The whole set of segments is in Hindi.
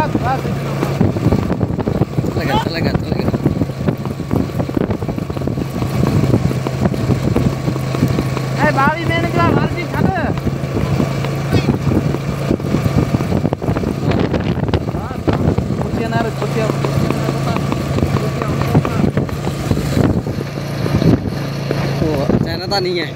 बस बस चलेगा चलेगा चलेगा। बावी में निकला मार जी खाने कुछ ना कुछ चाइना नहीं है।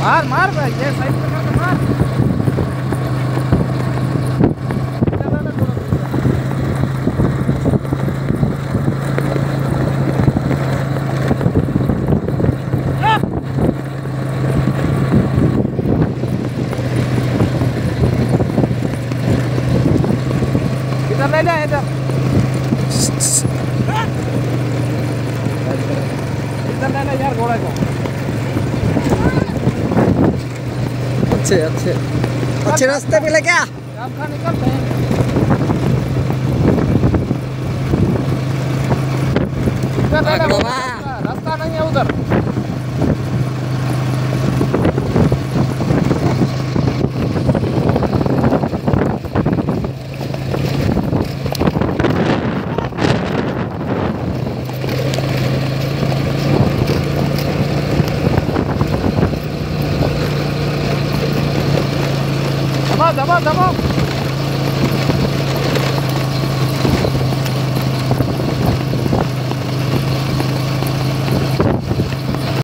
मार मार भाई ये साइड पे करके मार। इधर ले जा इधर इधर ले ले यार घोड़े को। अच्छे अच्छे अच्छे रास्ते मिले क्या? निकलते हैं रास्ता नहीं है उधर। दबा दबा दबा